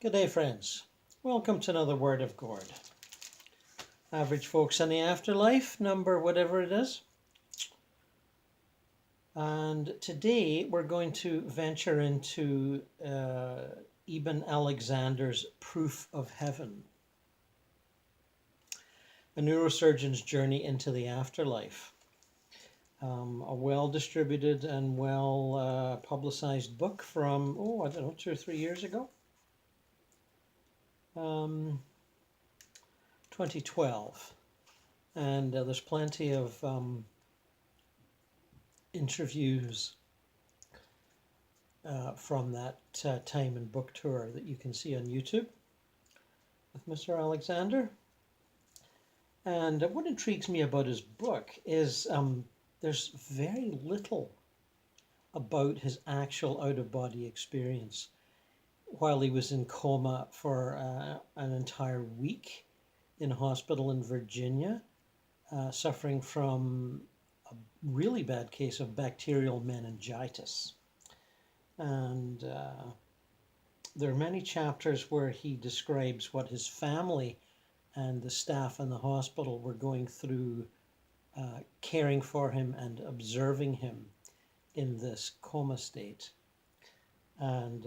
Good day, friends. Welcome to another Word of Gord. Average Folks in the Afterlife, number whatever it is. And today we're going to venture into Ibn Alexander's Proof of Heaven, a neurosurgeon's journey into the afterlife. A well-distributed and well-publicized book from, 2 or 3 years ago. 2012. And there's plenty of interviews from that time and book tour that you can see on YouTube with Mr. Alexander. And what intrigues me about his book is there's very little about his actual out-of-body experience while he was in coma for an entire week in a hospital in Virginia, suffering from a really bad case of bacterial meningitis. And there are many chapters where he describes what his family and the staff in the hospital were going through, caring for him and observing him in this coma state. And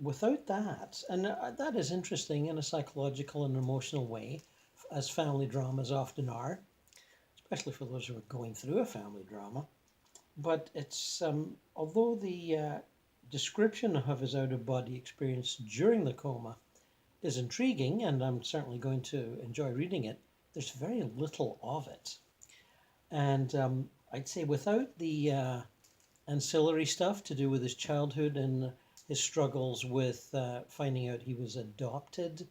without that, and that is interesting in a psychological and emotional way, as family dramas often are, especially for those who are going through a family drama. But it's, although the description of his out-of-body experience during the coma is intriguing, and I'm certainly going to enjoy reading it, there's very little of it. And I'd say without the ancillary stuff to do with his childhood and his struggles with finding out he was adopted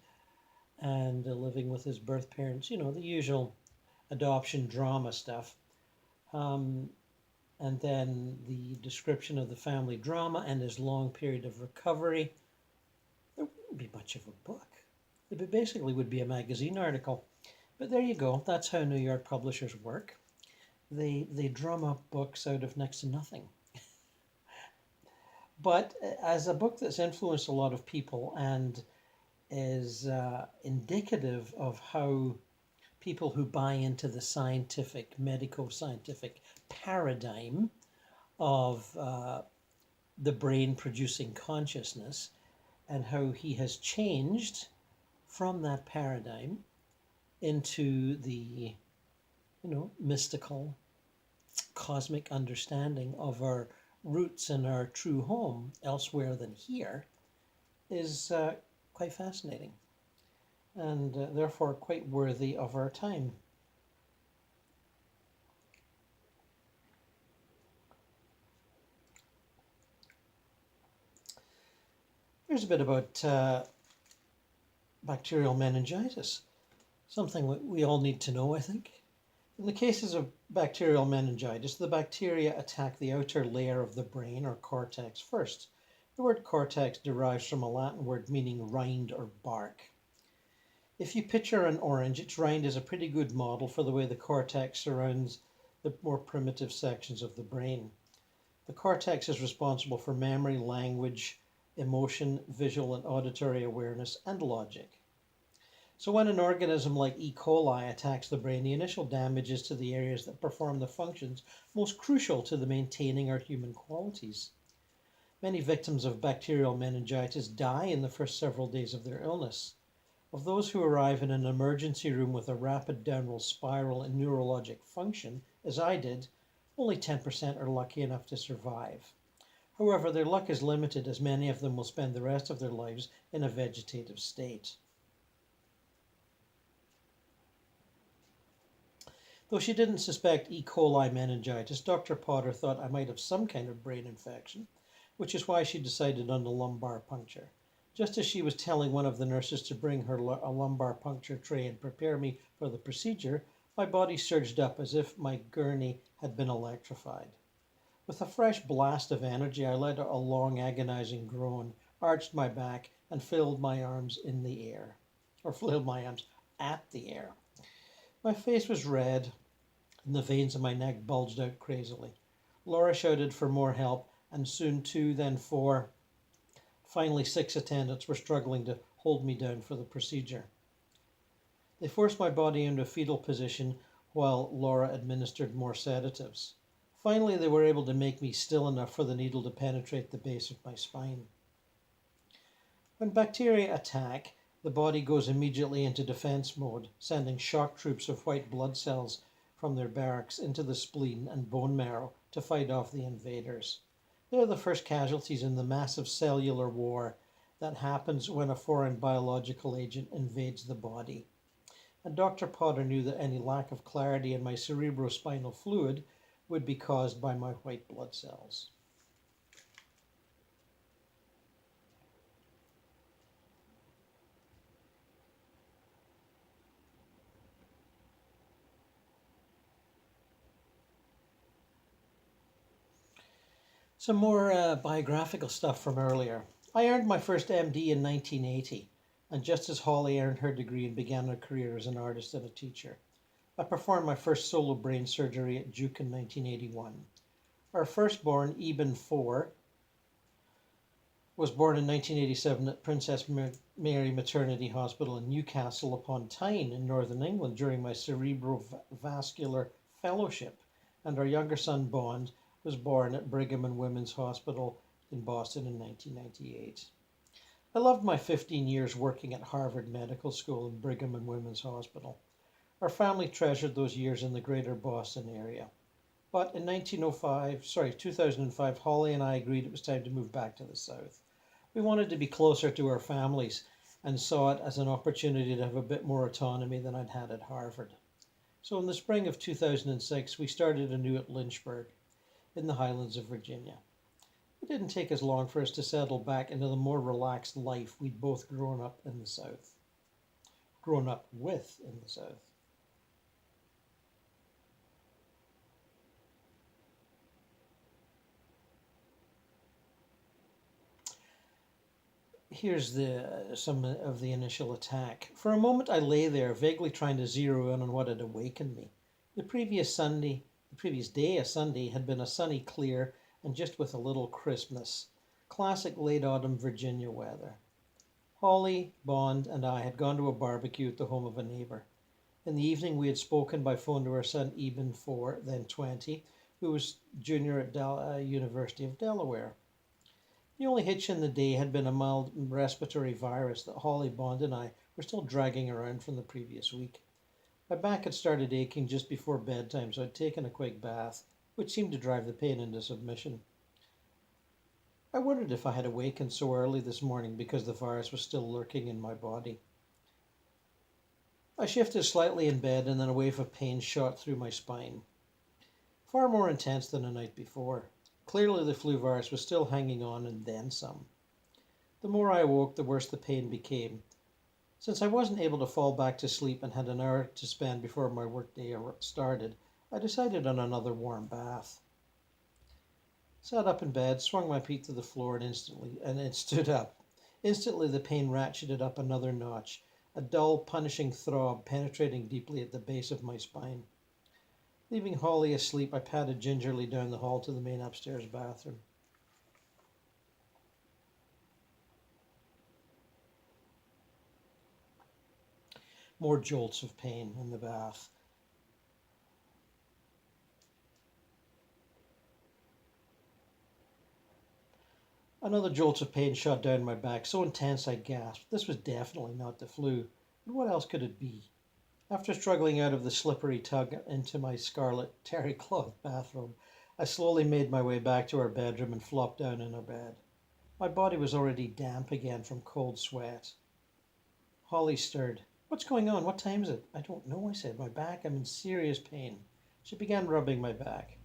and living with his birth parents, the usual adoption drama stuff. And then the description of the family drama and his long period of recovery, there wouldn't be much of a book. It basically would be a magazine article. But there you go. That's how New York publishers work. They drum up books out of next to nothing. But as a book that's influenced a lot of people and is indicative of how people who buy into the scientific, medico-scientific paradigm of the brain producing consciousness, and how he has changed from that paradigm into the, mystical, cosmic understanding of our roots and our true home elsewhere than here, is quite fascinating and therefore quite worthy of our time. Here's a bit about bacterial meningitis, something we all need to know, I think. In the cases of bacterial meningitis, the bacteria attack the outer layer of the brain, or cortex, first. The word cortex derives from a Latin word meaning rind or bark. If you picture an orange, its rind is a pretty good model for the way the cortex surrounds the more primitive sections of the brain. The cortex is responsible for memory, language, emotion, visual and auditory awareness, and logic. So when an organism like E. coli attacks the brain, the initial damage is to the areas that perform the functions most crucial to the maintaining our human qualities. Many victims of bacterial meningitis die in the first several days of their illness. Of those who arrive in an emergency room with a rapid downward spiral in neurologic function, as I did, only 10% are lucky enough to survive. However, their luck is limited, as many of them will spend the rest of their lives in a vegetative state. Though she didn't suspect E. coli meningitis, Dr. Potter thought I might have some kind of brain infection, which is why she decided on the lumbar puncture. Just as she was telling one of the nurses to bring her a lumbar puncture tray and prepare me for the procedure, my body surged up as if my gurney had been electrified. With a fresh blast of energy, I let a long agonizing groan, arched my back, and flailed my arms in the air, or flailed my arms at the air. My face was red, and the veins in my neck bulged out crazily. Laura shouted for more help, and soon 2, then 4 Finally, 6 attendants were struggling to hold me down for the procedure. They forced my body into a fetal position while Laura administered more sedatives. Finally, they were able to make me still enough for the needle to penetrate the base of my spine. When bacteria attack, the body goes immediately into defense mode, sending shock troops of white blood cells from their barracks into the spleen and bone marrow to fight off the invaders. They are the first casualties in the massive cellular war that happens when a foreign biological agent invades the body. And Dr. Potter knew that any lack of clarity in my cerebrospinal fluid would be caused by my white blood cells. Some more biographical stuff from earlier. I earned my first MD in 1980, and just as Holly earned her degree and began her career as an artist and a teacher. I performed my first solo brain surgery at Duke in 1981. Our firstborn, Eben 4, was born in 1987 at Princess Mary Maternity Hospital in Newcastle upon Tyne in northern England during my cerebrovascular fellowship, and our younger son, Bond, was born at Brigham and Women's Hospital in Boston in 1998. I loved my 15 years working at Harvard Medical School and Brigham and Women's Hospital. Our family treasured those years in the greater Boston area. But in 2005, Holly and I agreed it was time to move back to the South. We wanted to be closer to our families and saw it as an opportunity to have a bit more autonomy than I'd had at Harvard. So in the spring of 2006, we started anew at Lynchburg in the Highlands of Virginia. It didn't take as long for us to settle back into the more relaxed life we'd both grown up with in the South. Here's some of the initial attack. For a moment I lay there, vaguely trying to zero in on what had awakened me. The previous day, a Sunday, had been a sunny, clear, and just with a little crispness. Classic late autumn Virginia weather. Holly, Bond, and I had gone to a barbecue at the home of a neighbour. In the evening we had spoken by phone to our son Eben 4, then 20, who was junior at University of Delaware. The only hitch in the day had been a mild respiratory virus that Holly, Bond, and I were still dragging around from the previous week. My back had started aching just before bedtime, so I'd taken a quick bath, which seemed to drive the pain into submission. I wondered if I had awakened so early this morning because the virus was still lurking in my body. I shifted slightly in bed and then a wave of pain shot through my spine. Far more intense than the night before. Clearly the flu virus was still hanging on and then some. The more I awoke, the worse the pain became. Since I wasn't able to fall back to sleep and had an hour to spend before my workday started, I decided on another warm bath. Sat up in bed, swung my feet to the floor and it stood up. Instantly the pain ratcheted up another notch, a dull, punishing throb penetrating deeply at the base of my spine. Leaving Holly asleep, I padded gingerly down the hall to the main upstairs bathroom. More jolts of pain in the bath. Another jolt of pain shot down my back, so intense I gasped. This was definitely not the flu. But what else could it be? After struggling out of the slippery tub into my scarlet terry cloth bathrobe, I slowly made my way back to our bedroom and flopped down in our bed. My body was already damp again from cold sweat. Holly stirred. "What's going on? What time is it?" "I don't know," I said. "My back, I'm in serious pain." She began rubbing my back.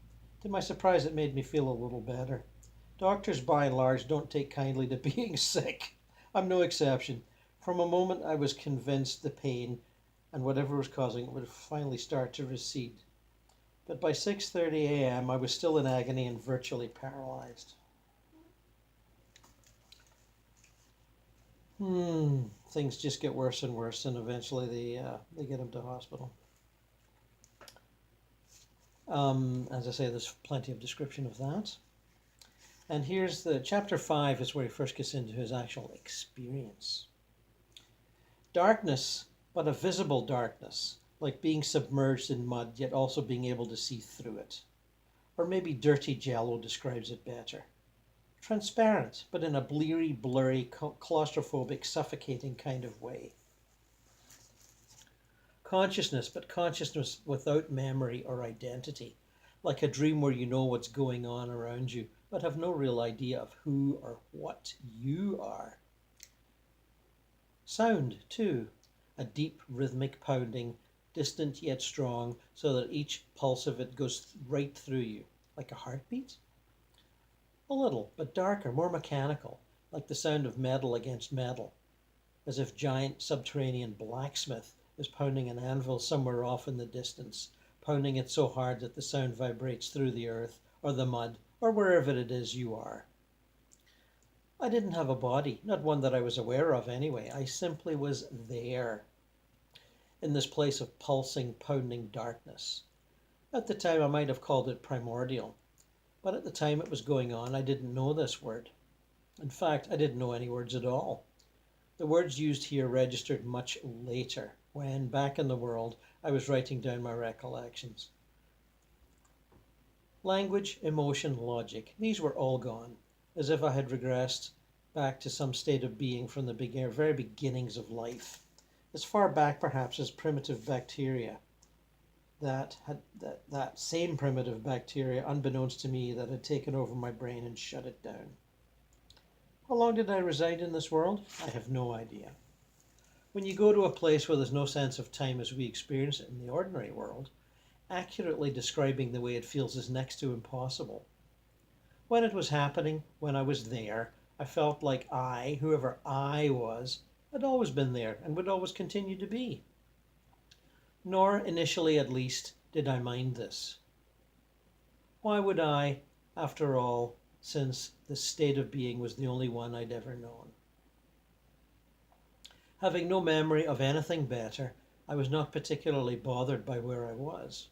To my surprise, it made me feel a little better. Doctors, by and large, don't take kindly to being sick. I'm no exception. From a moment I was convinced the pain and whatever was causing it would finally start to recede. But by 6:30 a.m. I was still in agony and virtually paralyzed. Things just get worse and worse, and eventually they get him to hospital. As I say, there's plenty of description of that. And here's the chapter 5 is where he first gets into his actual experience. Darkness, but a visible darkness, like being submerged in mud, yet also being able to see through it. Or maybe dirty jello describes it better. Transparent, but in a bleary, blurry, claustrophobic, suffocating kind of way. Consciousness, but consciousness without memory or identity, like a dream where you know what's going on around you, but have no real idea of who or what you are. Sound, too, a deep rhythmic pounding, distant yet strong, so that each pulse of it goes right through you, like a heartbeat. A little, but darker, more mechanical, like the sound of metal against metal, as if giant subterranean blacksmith is pounding an anvil somewhere off in the distance, pounding it so hard that the sound vibrates through the earth or the mud or wherever it is you are. I didn't have a body, not one that I was aware of anyway. I simply was there, in this place of pulsing, pounding darkness. At the time I might have called it primordial, but at the time it was going on I didn't know this word. In fact, I didn't know any words at all. The words used here registered much later, when, back in the world, I was writing down my recollections. Language, emotion, logic, these were all gone, as if I had regressed back to some state of being from the very beginnings of life, as far back perhaps as primitive bacteria. That same primitive bacteria, unbeknownst to me, that had taken over my brain and shut it down. How long did I reside in this world? I have no idea. When you go to a place where there's no sense of time as we experience it in the ordinary world, accurately describing the way it feels is next to impossible. When it was happening, when I was there, I felt like I, whoever I was, had always been there and would always continue to be. Nor, initially at least, did I mind this. Why would I, after all, since this state of being was the only one I'd ever known? Having no memory of anything better, I was not particularly bothered by where I was.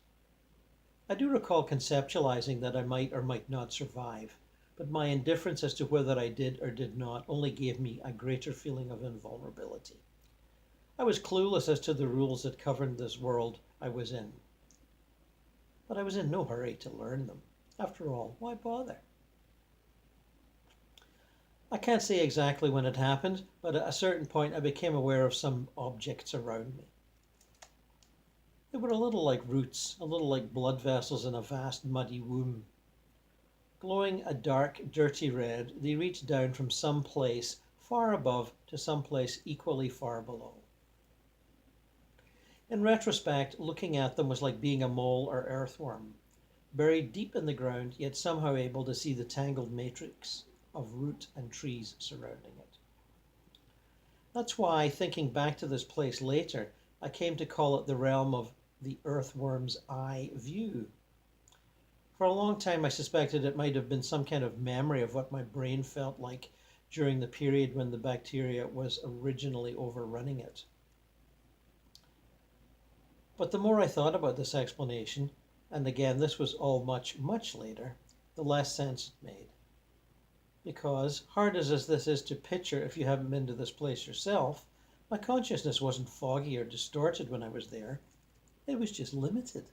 I do recall conceptualizing that I might or might not survive, but my indifference as to whether I did or did not only gave me a greater feeling of invulnerability. I was clueless as to the rules that governed this world I was in. But I was in no hurry to learn them. After all, why bother? I can't say exactly when it happened, but at a certain point I became aware of some objects around me. They were a little like roots, a little like blood vessels in a vast muddy womb. Glowing a dark, dirty red, they reached down from some place far above to some place equally far below. In retrospect, looking at them was like being a mole or earthworm, buried deep in the ground, yet somehow able to see the tangled matrix of root and trees surrounding it. That's why, thinking back to this place later, I came to call it the realm of the earthworm's eye view. For a long time I suspected it might have been some kind of memory of what my brain felt like during the period when the bacteria was originally overrunning it. But the more I thought about this explanation, and again this was all much, much later, the less sense it made. Because, hard as this is to picture if you haven't been to this place yourself, my consciousness wasn't foggy or distorted when I was there. It was just limited.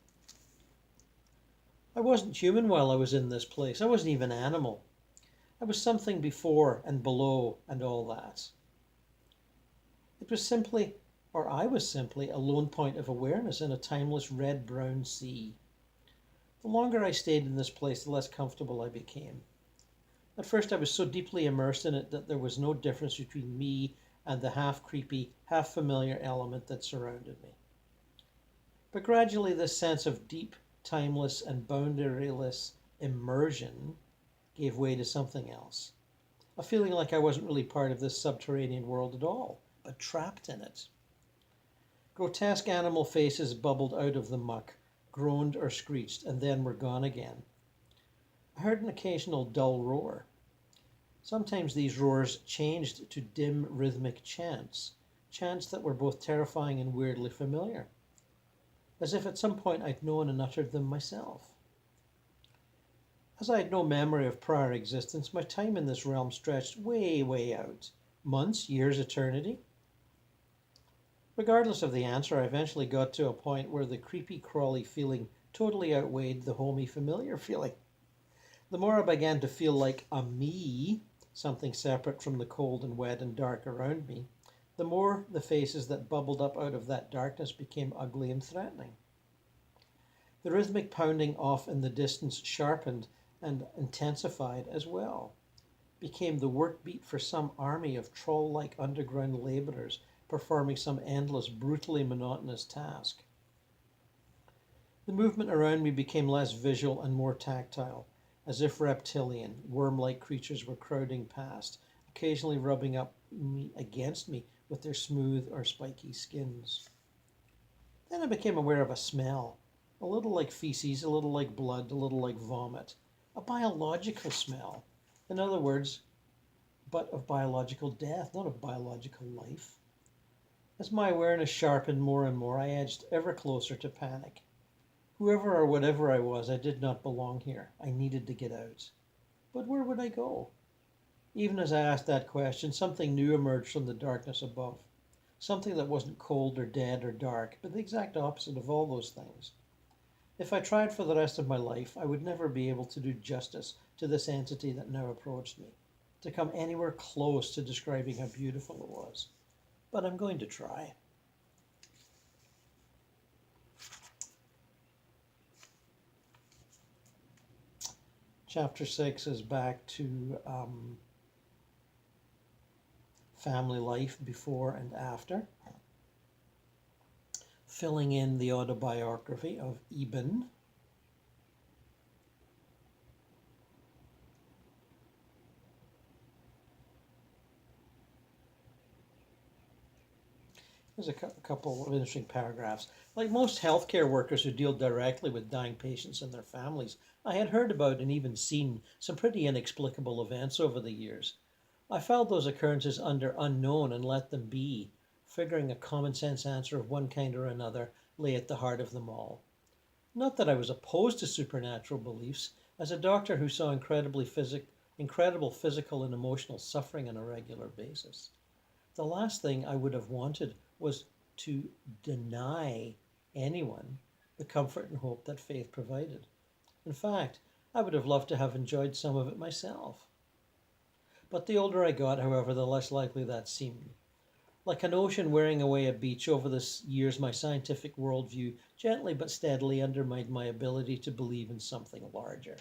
I wasn't human while I was in this place. I wasn't even animal. I was something before and below and all that. It was simply, or I was simply, a lone point of awareness in a timeless red-brown sea. The longer I stayed in this place, the less comfortable I became. At first I was so deeply immersed in it that there was no difference between me and the half-creepy, half-familiar element that surrounded me. But gradually this sense of deep, timeless, and boundaryless immersion gave way to something else. A feeling like I wasn't really part of this subterranean world at all, but trapped in it. Grotesque animal faces bubbled out of the muck, groaned or screeched, and then were gone again. I heard an occasional dull roar. Sometimes these roars changed to dim rhythmic chants, chants that were both terrifying and weirdly familiar, as if at some point I'd known and uttered them myself. As I had no memory of prior existence, my time in this realm stretched way, way out. Months, years, eternity. Regardless of the answer, I eventually got to a point where the creepy, crawly feeling totally outweighed the homey, familiar feeling. The more I began to feel like a me, something separate from the cold and wet and dark around me, the more the faces that bubbled up out of that darkness became ugly and threatening. The rhythmic pounding off in the distance sharpened and intensified as well, became the work beat for some army of troll-like underground labourers performing some endless, brutally monotonous task. The movement around me became less visual and more tactile, as if reptilian, worm-like creatures were crowding past, occasionally rubbing up against me with their smooth or spiky skins. Then I became aware of a smell, a little like feces, a little like blood, a little like vomit, a biological smell. In other words, but of biological death, not of biological life. As my awareness sharpened more and more, I edged ever closer to panic. Whoever or whatever I was, I did not belong here. I needed to get out. But where would I go? Even as I asked that question, something new emerged from the darkness above. Something that wasn't cold or dead or dark, but the exact opposite of all those things. If I tried for the rest of my life, I would never be able to do justice to this entity that now approached me, to come anywhere close to describing how beautiful it was. But I'm going to try. Chapter 6 is back to family life before and after, filling in the autobiography of Eben. There's a couple of interesting paragraphs. Like most healthcare workers who deal directly with dying patients and their families, I had heard about and even seen some pretty inexplicable events over the years. I filed those occurrences under unknown and let them be, figuring a common sense answer of one kind or another lay at the heart of them all. Not that I was opposed to supernatural beliefs. As a doctor who saw incredible physical and emotional suffering on a regular basis, the last thing I would have wanted was to deny anyone the comfort and hope that faith provided. In fact, I would have loved to have enjoyed some of it myself. But the older I got, however, the less likely that seemed. Like an ocean wearing away a beach, over the years my scientific worldview gently but steadily undermined my ability to believe in something larger.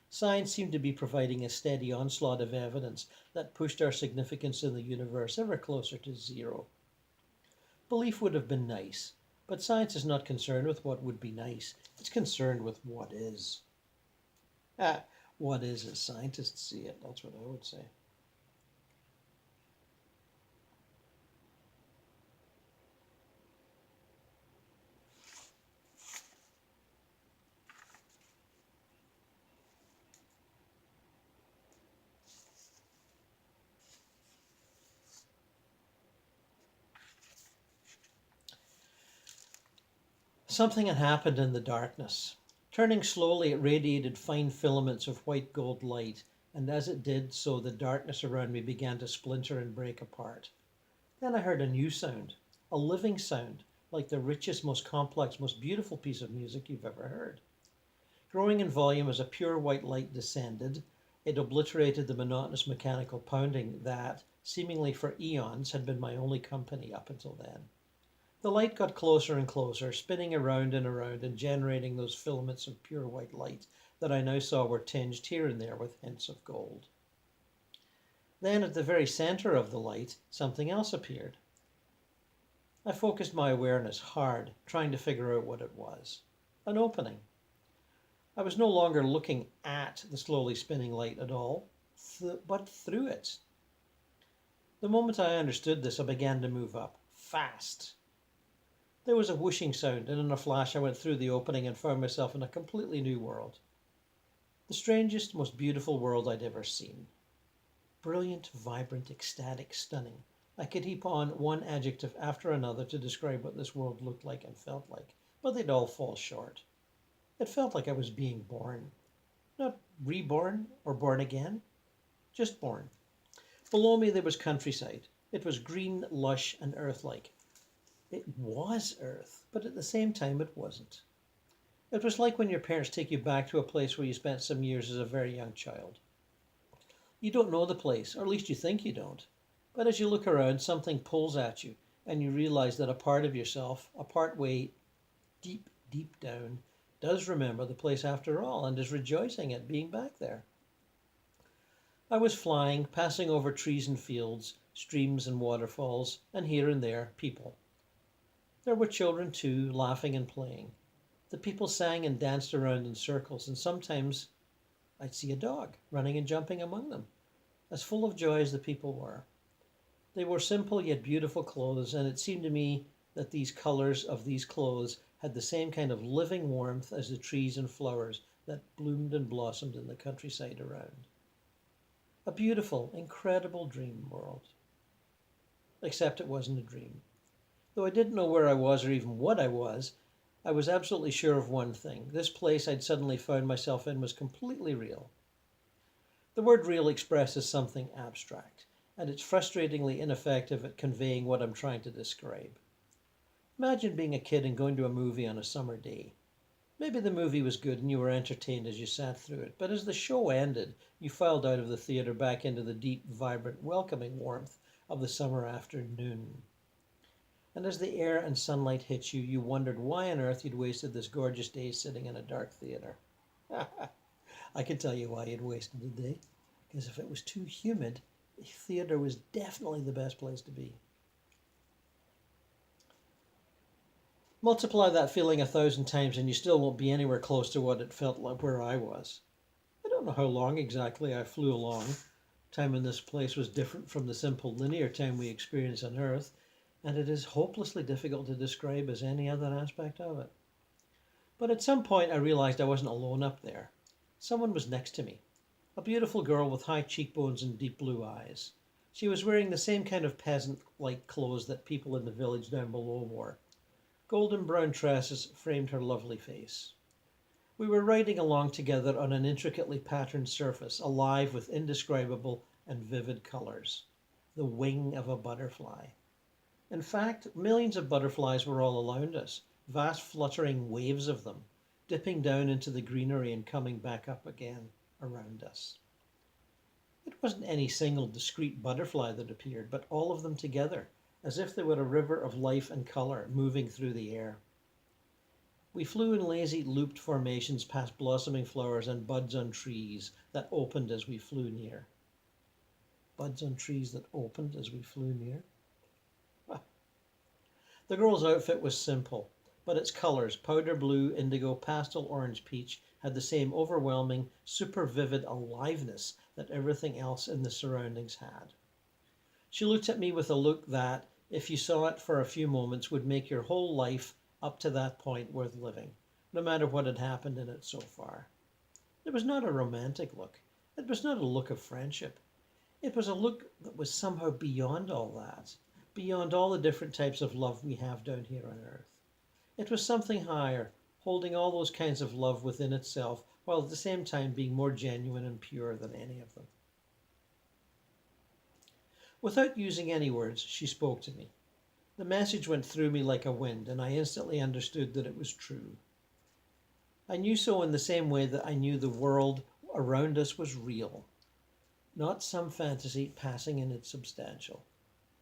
Science seemed to be providing a steady onslaught of evidence that pushed our significance in the universe ever closer to zero. Belief would have been nice, but science is not concerned with what would be nice. It's concerned with what is. What is as scientists see it, that's what I would say. Something had happened in the darkness. Turning slowly, it radiated fine filaments of white gold light, and as it did so, the darkness around me began to splinter and break apart. Then I heard a new sound, a living sound, like the richest, most complex, most beautiful piece of music you've ever heard. Growing in volume as a pure white light descended, it obliterated the monotonous mechanical pounding that, seemingly for eons, had been my only company up until then. The light got closer and closer, spinning around and generating those filaments of pure white light that I now saw were tinged here and there with hints of gold. Then, at the very center of the light, something else appeared. I focused my awareness hard, trying to figure out what it was. An opening. I was no longer looking at the slowly spinning light at all, but through it. The moment I understood this, I began to move up, fast. There was a whooshing sound, and in a flash I went through the opening and found myself in a completely new world. The strangest, most beautiful world I'd ever seen. Brilliant, vibrant, ecstatic, stunning. I could heap on one adjective after another to describe what this world looked like and felt like, but they'd all fall short. It felt like I was being born. Not reborn or born again? Just born. Below me there was countryside. It was green, lush, and earth-like. It was earth, but at the same time it wasn't. It was like when your parents take you back to a place where you spent some years as a very young child. You don't know the place, or at least you think you don't. But as you look around, something pulls at you, and you realize that a part of yourself, a part way deep, deep down, does remember the place after all and is rejoicing at being back there. I was flying, passing over trees and fields, streams and waterfalls, and here and there, people. There were children too, laughing and playing. The people sang and danced around in circles, and sometimes I'd see a dog running and jumping among them, as full of joy as the people were. They wore simple yet beautiful clothes, and it seemed to me that these colors of these clothes had the same kind of living warmth as the trees and flowers that bloomed and blossomed in the countryside around. A beautiful, incredible dream world. Except it wasn't a dream. Though I didn't know where I was or even what I was absolutely sure of one thing. This place I'd suddenly found myself in was completely real. The word real expresses something abstract, and it's frustratingly ineffective at conveying what I'm trying to describe. Imagine being a kid and going to a movie on a summer day. Maybe the movie was good and you were entertained as you sat through it, but as the show ended, you filed out of the theater back into the deep, vibrant, welcoming warmth of the summer afternoon. And as the air and sunlight hit you, you wondered why on earth you'd wasted this gorgeous day sitting in a dark theater. I can tell you why you'd wasted the day. Because if it was too humid, the theater was definitely the best place to be. Multiply that feeling 1,000 times and you still won't be anywhere close to what it felt like where I was. I don't know how long exactly I flew along. Time in this place was different from the simple linear time we experience on Earth, and it is hopelessly difficult to describe as any other aspect of it. But at some point I realized I wasn't alone up there. Someone was next to me. A beautiful girl with high cheekbones and deep blue eyes. She was wearing the same kind of peasant-like clothes that people in the village down below wore. Golden brown tresses framed her lovely face. We were riding along together on an intricately patterned surface, alive with indescribable and vivid colors. The wing of a butterfly. In fact, millions of butterflies were all around us, vast fluttering waves of them, dipping down into the greenery and coming back up again around us. It wasn't any single discrete butterfly that appeared, but all of them together, as if they were a river of life and color moving through the air. We flew in lazy looped formations past blossoming flowers and buds on trees that opened as we flew near. Buds on trees that opened as we flew near? The girl's outfit was simple, but its colors, powder blue, indigo, pastel orange, peach, had the same overwhelming, super vivid aliveness that everything else in the surroundings had. She looked at me with a look that, if you saw it for a few moments, would make your whole life up to that point worth living, no matter what had happened in it so far. It was not a romantic look. It was not a look of friendship. It was a look that was somehow beyond all that, beyond all the different types of love we have down here on Earth. It was something higher, holding all those kinds of love within itself, while at the same time being more genuine and pure than any of them. Without using any words, she spoke to me. The message went through me like a wind, and I instantly understood that it was true. I knew so in the same way that I knew the world around us was real, not some fantasy passing in its substantial.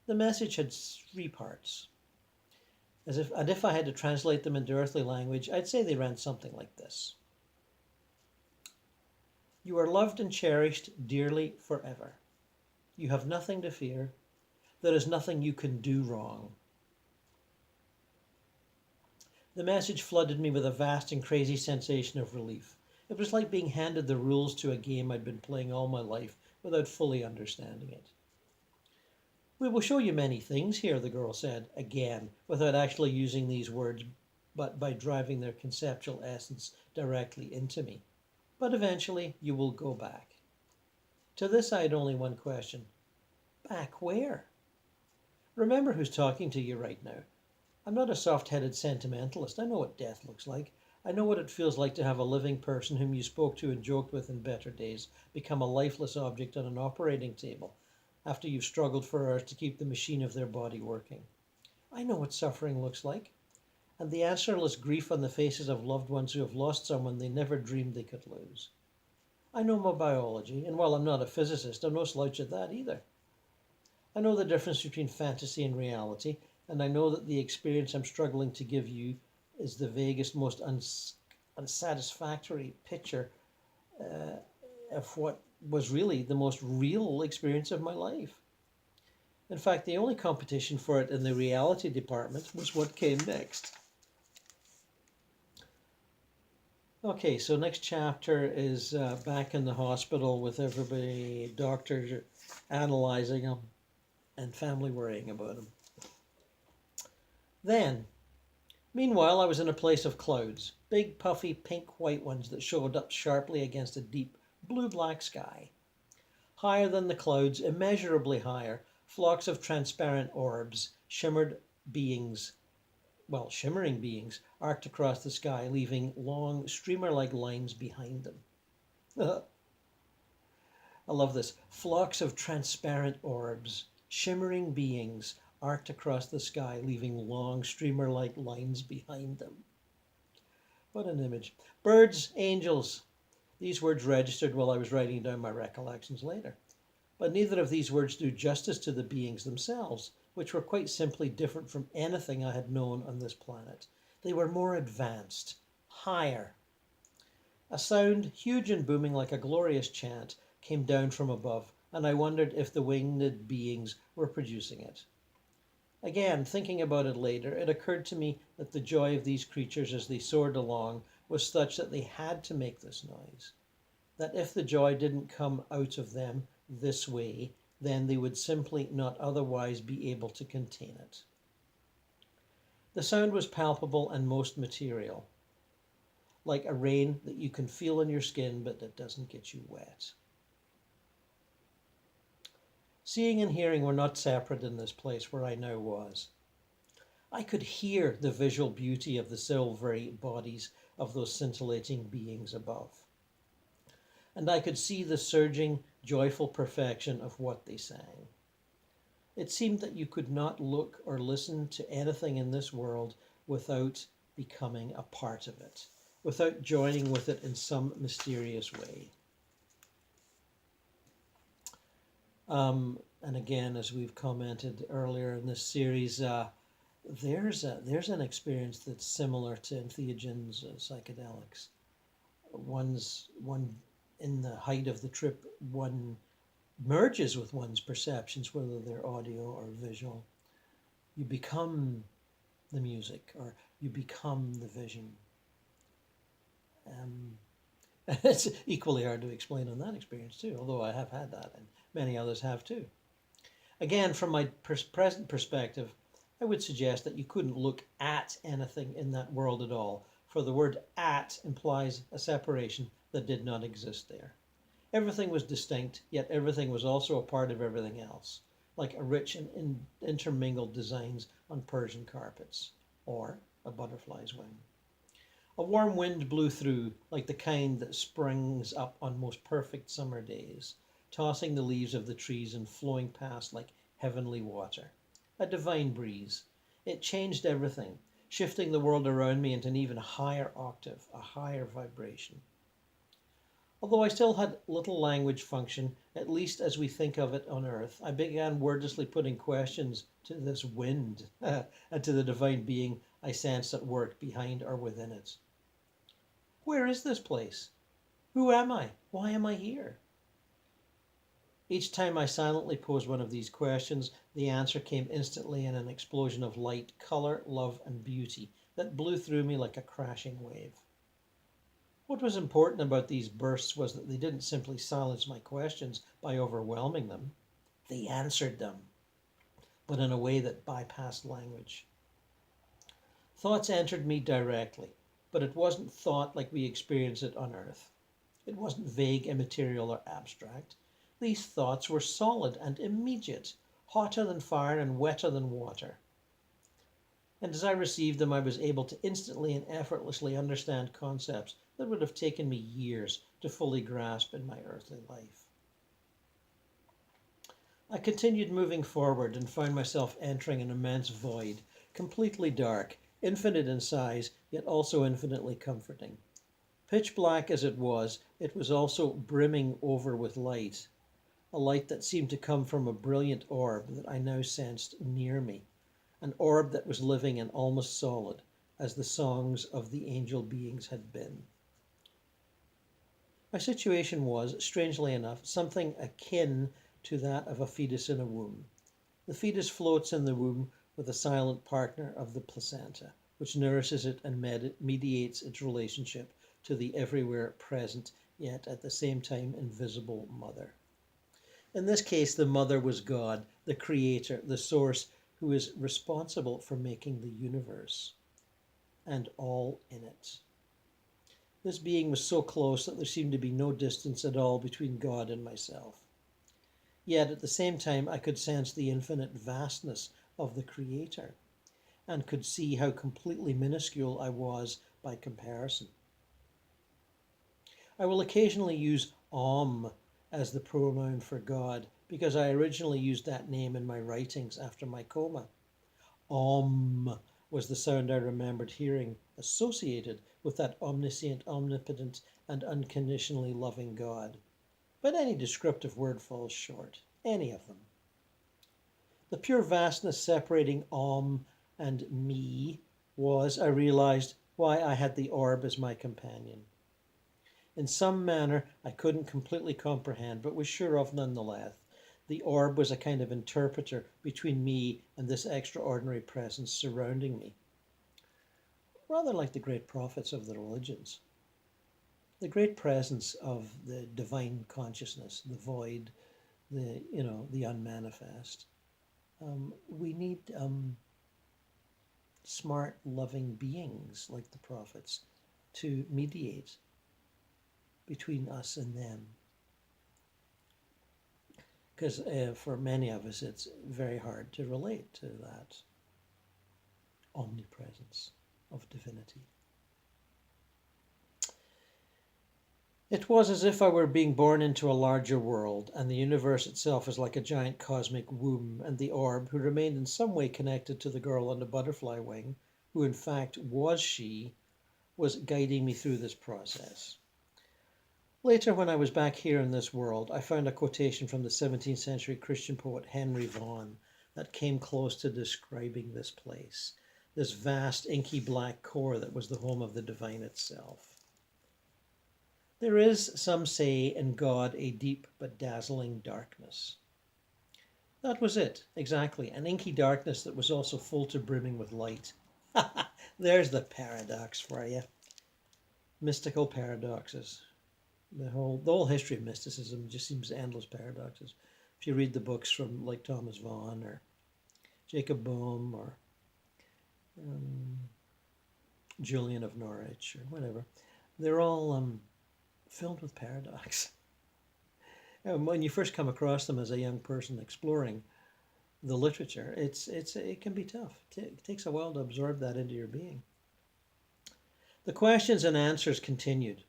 The message had 3 parts. And if I had to translate them into earthly language, I'd say they ran something like this. You are loved and cherished dearly forever. You have nothing to fear. There is nothing you can do wrong. The message flooded me with a vast and crazy sensation of relief. It was like being handed the rules to a game I'd been playing all my life without fully understanding it. We will show you many things here, the girl said, again, without actually using these words, but by driving their conceptual essence directly into me. But eventually you will go back. To this I had only one question. Back where? Remember who's talking to you right now. I'm not a soft-headed sentimentalist. I know what death looks like. I know what it feels like to have a living person whom you spoke to and joked with in better days become a lifeless object on an operating table after you've struggled for hours to keep the machine of their body working. I know what suffering looks like, and the answerless grief on the faces of loved ones who have lost someone they never dreamed they could lose. I know my biology, and while I'm not a physicist, I'm no slouch at that either. I know the difference between fantasy and reality, and I know that the experience I'm struggling to give you is the vaguest, most unsatisfactory picture uh, of what was really the most real experience of my life. In fact, the only competition for it in the reality department was what came next. Okay, so next chapter is back in the hospital with everybody, doctors analyzing him and family worrying about him. Then, meanwhile, I was in a place of clouds, big, puffy, pink-white ones that showed up sharply against a deep blue-black sky. Higher than the clouds, immeasurably higher, flocks of transparent orbs, shimmering beings, arced across the sky, leaving long, streamer-like lines behind them. I love this. Flocks of transparent orbs, shimmering beings, arced across the sky, leaving long, streamer-like lines behind them. What an image. Birds, angels. These words registered while I was writing down my recollections later. But neither of these words do justice to the beings themselves, which were quite simply different from anything I had known on this planet. They were more advanced, higher. A sound, huge and booming like a glorious chant, came down from above, and I wondered if the winged beings were producing it. Again, thinking about it later, it occurred to me that the joy of these creatures as they soared along was such that they had to make this noise. That if the joy didn't come out of them this way, then they would simply not otherwise be able to contain it. The sound was palpable and most material, like a rain that you can feel in your skin but that doesn't get you wet. Seeing and hearing were not separate in this place where I now was. I could hear the visual beauty of the silvery bodies of those scintillating beings above. And I could see the surging, joyful perfection of what they sang. It seemed that you could not look or listen to anything in this world without becoming a part of it, without joining with it in some mysterious way. And again, as we've commented earlier in this series, there's an experience that's similar to entheogens, psychedelics. One in the height of the trip, one merges with one's perceptions, whether they're audio or visual. You become the music, or you become the vision. It's equally hard to explain on that experience too, although I have had that, and many others have too. Again, from my present perspective, I would suggest that you couldn't look at anything in that world at all, for the word "at" implies a separation that did not exist there. Everything was distinct, yet everything was also a part of everything else, like a rich and intermingled designs on Persian carpets, or a butterfly's wing. A warm wind blew through, like the kind that springs up on most perfect summer days, tossing the leaves of the trees and flowing past like heavenly water. A divine breeze. It changed everything, shifting the world around me into an even higher octave, a higher vibration. Although I still had little language function, at least as we think of it on Earth, I began wordlessly putting questions to this wind and to the divine being I sensed at work behind or within it. Where is this place? Who am I? Why am I here? Each time I silently posed one of these questions, the answer came instantly in an explosion of light, color, love, and beauty that blew through me like a crashing wave. What was important about these bursts was that they didn't simply silence my questions by overwhelming them. They answered them, but in a way that bypassed language. Thoughts entered me directly, but it wasn't thought like we experience it on Earth. It wasn't vague, immaterial, or abstract. These thoughts were solid and immediate, hotter than fire and wetter than water. and as I received them, I was able to instantly and effortlessly understand concepts that would have taken me years to fully grasp in my earthly life. I continued moving forward and found myself entering an immense void, completely dark, infinite in size, yet also infinitely comforting. Pitch black as it was also brimming over with light, a light that seemed to come from a brilliant orb that I now sensed near me, an orb that was living and almost solid, as the songs of the angel beings had been. My situation was, strangely enough, something akin to that of a fetus in a womb. The fetus floats in the womb with a silent partner of the placenta, which nourishes it and mediates its relationship to the everywhere present, yet at the same time invisible mother. In this case, the mother was God, the creator, the source, who is responsible for making the universe and all in it. This being was so close that there seemed to be no distance at all between God and myself. Yet at the same time, I could sense the infinite vastness of the Creator and could see how completely minuscule I was by comparison. I will occasionally use as the pronoun for God because I originally used that name in my writings after my coma. Was the sound I remembered hearing, associated with that omniscient, omnipotent, and unconditionally loving God. But any descriptive word falls short, any of them. The pure vastness separating and me was, I realized, why I had the orb as my companion. In some manner I couldn't completely comprehend, but was sure of nonetheless. The orb was a kind of interpreter between me and this extraordinary presence surrounding me. Rather like the great prophets of the religions. The great presence of the divine consciousness, the void, the unmanifest. We need smart, loving beings like the prophets to mediate between us and them. Because for many of us, it's very hard to relate to that omnipresence of divinity. It was as if I were being born into a larger world, and the universe itself is like a giant cosmic womb, and the orb, who remained in some way connected to the girl on the butterfly wing, who in fact was she, was guiding me through this process. Later, when I was back here in this world, I found a quotation from the 17th century Christian poet Henry Vaughan that came close to describing this place, this vast inky black core that was the home of the divine itself. There is, some say, in God a deep but dazzling darkness. That was it, exactly, an inky darkness that was also full to brimming with light. There's the paradox for you. Mystical paradoxes. The whole history of mysticism just seems endless paradoxes. If you read the books from like Thomas Vaughan or Jacob Boehme or Julian of Norwich or whatever, they're all filled with paradox. And when you first come across them as a young person exploring the literature, it can be tough. It takes a while to absorb that into your being. The questions and answers continued.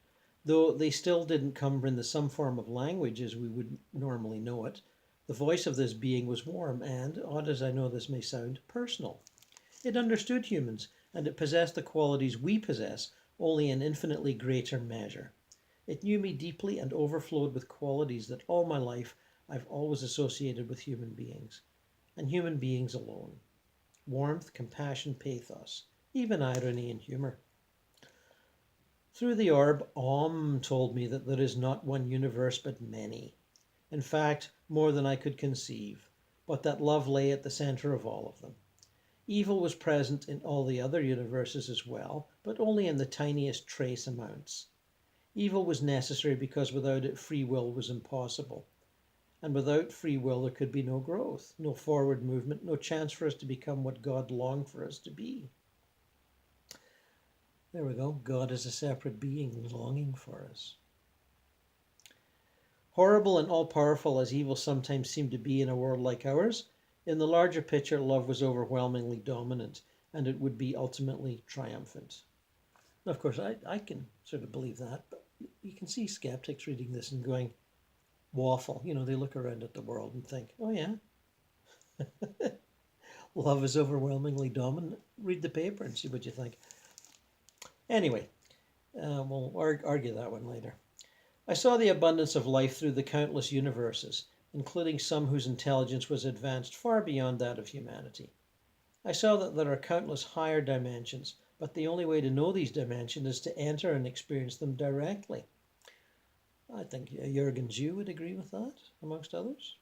Though they still didn't come in some form of language as we would normally know it, the voice of this being was warm and, odd as I know this may sound, personal. It understood humans, and it possessed the qualities we possess, only in infinitely greater measure. It knew me deeply and overflowed with qualities that all my life I've always associated with human beings, and human beings alone. Warmth, compassion, pathos, even irony and humor. Through the orb, told me that there is not one universe but many. In fact, more than I could conceive, but that love lay at the center of all of them. Evil was present in all the other universes as well, but only in the tiniest trace amounts. Evil was necessary because without it, free will was impossible. And without free will, there could be no growth, no forward movement, no chance for us to become what God longed for us to be. There we go. God is a separate being longing for us. Horrible and all-powerful as evil sometimes seemed to be in a world like ours, in the larger picture, love was overwhelmingly dominant, and it would be ultimately triumphant. Of course, I can sort of believe that, but you can see skeptics reading this and going, waffle. They look around at the world and think, oh yeah, love is overwhelmingly dominant. Read the paper and see what you think. Anyway, we'll argue that one later. I saw the abundance of life through the countless universes, including some whose intelligence was advanced far beyond that of humanity. I saw that there are countless higher dimensions, but the only way to know these dimensions is to enter and experience them directly. I think Jürgen Jew would agree with that, amongst others.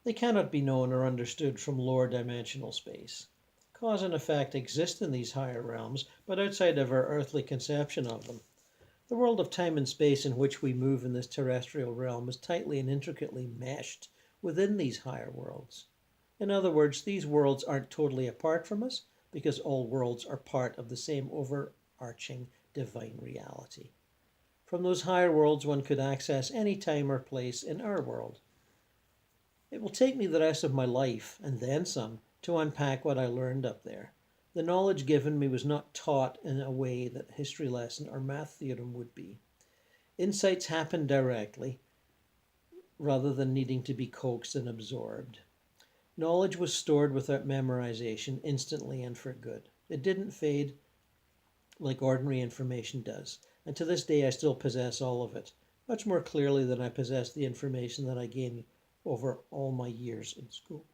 They cannot be known or understood from lower dimensional space. Cause and effect exist in these higher realms, but outside of our earthly conception of them. The world of time and space in which we move in this terrestrial realm is tightly and intricately meshed within these higher worlds. In other words, these worlds aren't totally apart from us, because all worlds are part of the same overarching divine reality. From those higher worlds, one could access any time or place in our world. It will take me the rest of my life, and then some, to unpack what I learned up there. The knowledge given me was not taught in a way that a history lesson or math theorem would be. Insights happen directly, rather than needing to be coaxed and absorbed. Knowledge was stored without memorization, instantly and for good. It didn't fade like ordinary information does, and to this day I still possess all of it, much more clearly than I possess the information that I gained over all my years in school.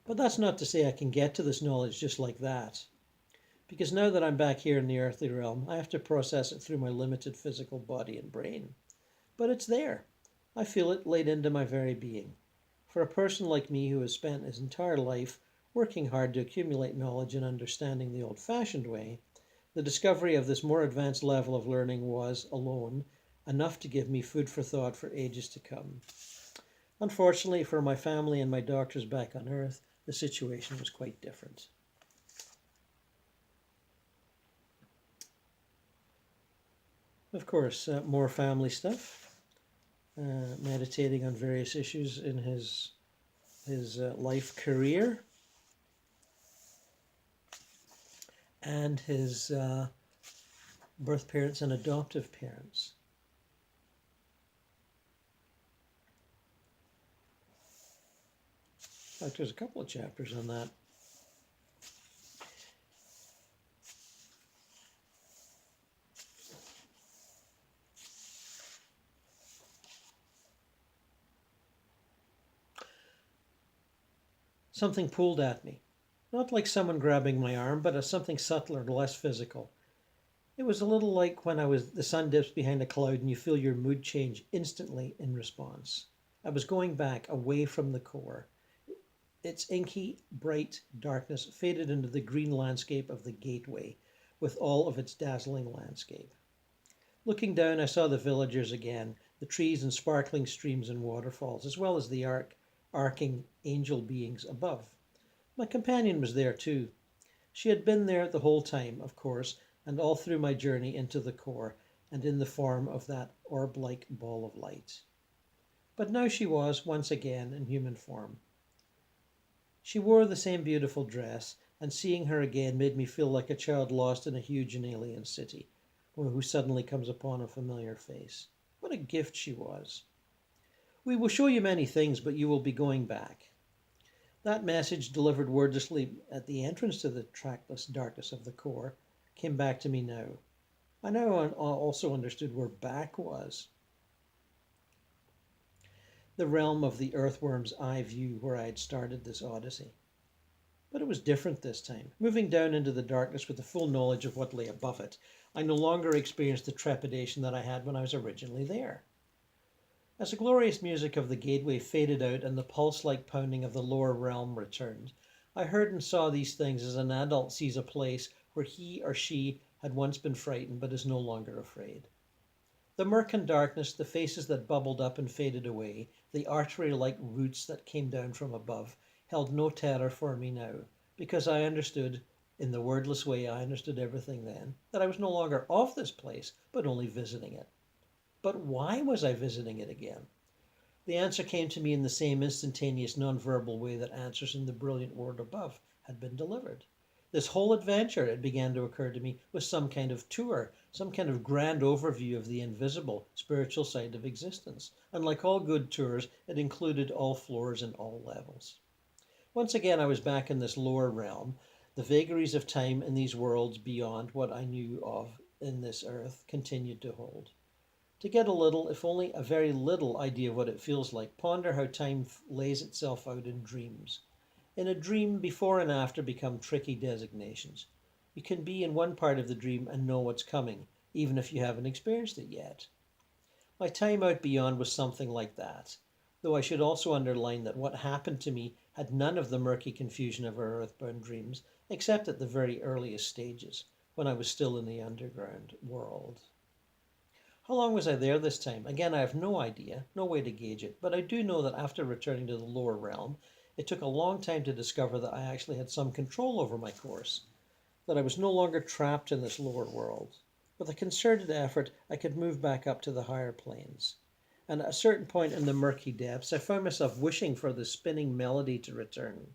But that's not to say I can get to this knowledge just like that, because now that I'm back here in the earthly realm, I have to process it through my limited physical body and brain. But it's there. I feel it laid into my very being. For a person like me who has spent his entire life working hard to accumulate knowledge and understanding the old-fashioned way, the discovery of this more advanced level of learning was, alone, enough to give me food for thought for ages to come. Unfortunately for my family and my doctors back on Earth, the situation was quite different. Of course, more family stuff. Meditating on various issues in his life career and his birth parents and adoptive parents. In fact, there's a couple of chapters on that. Something pulled at me. Not like someone grabbing my arm, but as something subtler, less physical. It was a little like when the sun dips behind a cloud and you feel your mood change instantly in response. I was going back away from the core. Its inky, bright darkness faded into the green landscape of the gateway, with all of its dazzling landscape. Looking down, I saw the villagers again, the trees and sparkling streams and waterfalls, as well as the arcing angel beings above. My companion was there too. She had been there the whole time, of course, and all through my journey into the core, and in the form of that orb-like ball of light. But now she was, once again, in human form. She wore the same beautiful dress, and seeing her again made me feel like a child lost in a huge and alien city, who suddenly comes upon a familiar face. What a gift she was. We will show you many things, but you will be going back. That message, delivered wordlessly at the entrance to the trackless darkness of the core, came back to me now. I now also understood where back was. The realm of the earthworm's eye view where I had started this odyssey. But it was different this time. Moving down into the darkness with the full knowledge of what lay above it, I no longer experienced the trepidation that I had when I was originally there. As the glorious music of the gateway faded out and the pulse-like pounding of the lower realm returned, I heard and saw these things as an adult sees a place where he or she had once been frightened but is no longer afraid. The murk and darkness, the faces that bubbled up and faded away, the artery-like roots that came down from above, held no terror for me now, because I understood, in the wordless way I understood everything then, that I was no longer of this place, but only visiting it. But why was I visiting it again? The answer came to me in the same instantaneous non-verbal way that answers in the brilliant world above had been delivered. This whole adventure, it began to occur to me, was some kind of tour, some kind of grand overview of the invisible, spiritual side of existence. And like all good tours, it included all floors and all levels. Once again, I was back in this lower realm. The vagaries of time in these worlds beyond what I knew of in this earth continued to hold. To get a little, if only a very little, idea of what it feels like, ponder how time lays itself out in dreams. In a dream, before and after become tricky designations. You can be in one part of the dream and know what's coming, even if you haven't experienced it yet. My time out beyond was something like that, though I should also underline that what happened to me had none of the murky confusion of our earthbound dreams, except at the very earliest stages, when I was still in the underground world. How long was I there this time? Again, I have no idea, no way to gauge it, but I do know that after returning to the lower realm, it took a long time to discover that I actually had some control over my course, that I was no longer trapped in this lower world. With a concerted effort, I could move back up to the higher planes. And at a certain point in the murky depths, I found myself wishing for the spinning melody to return.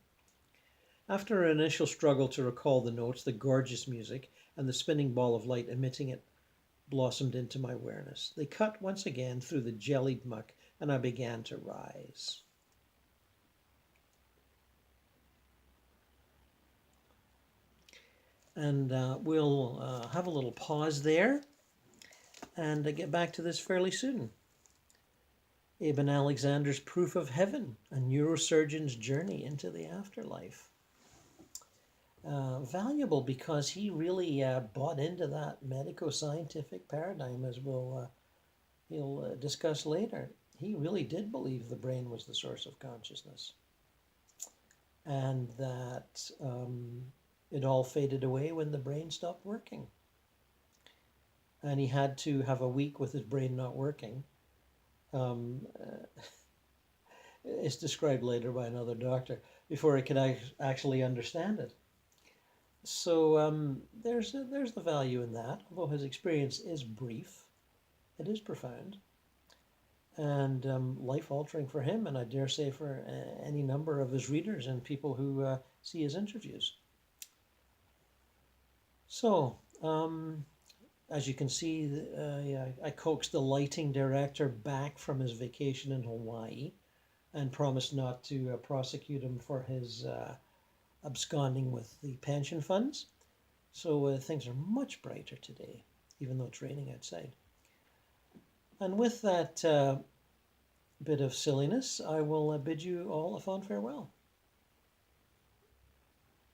After an initial struggle to recall the notes, the gorgeous music, and the spinning ball of light emitting it blossomed into my awareness. They cut once again through the jellied muck, and I began to rise. And we'll have a little pause there and get back to this fairly soon. Eben Alexander's Proof of Heaven, a neurosurgeon's journey into the afterlife. Valuable because he really bought into that medico-scientific paradigm, as he'll discuss later. He really did believe the brain was the source of consciousness, and that it all faded away when the brain stopped working. And he had to have a week with his brain not working. It's described later by another doctor before he could actually understand it. So there's the value in that. Although his experience is brief, it is profound and life-altering for him, and I dare say for any number of his readers and people who see his interviews. So, as you can see, I coaxed the lighting director back from his vacation in Hawaii and promised not to prosecute him for his absconding with the pension funds. So things are much brighter today, even though it's raining outside. And with that bit of silliness, I will bid you all a fond farewell.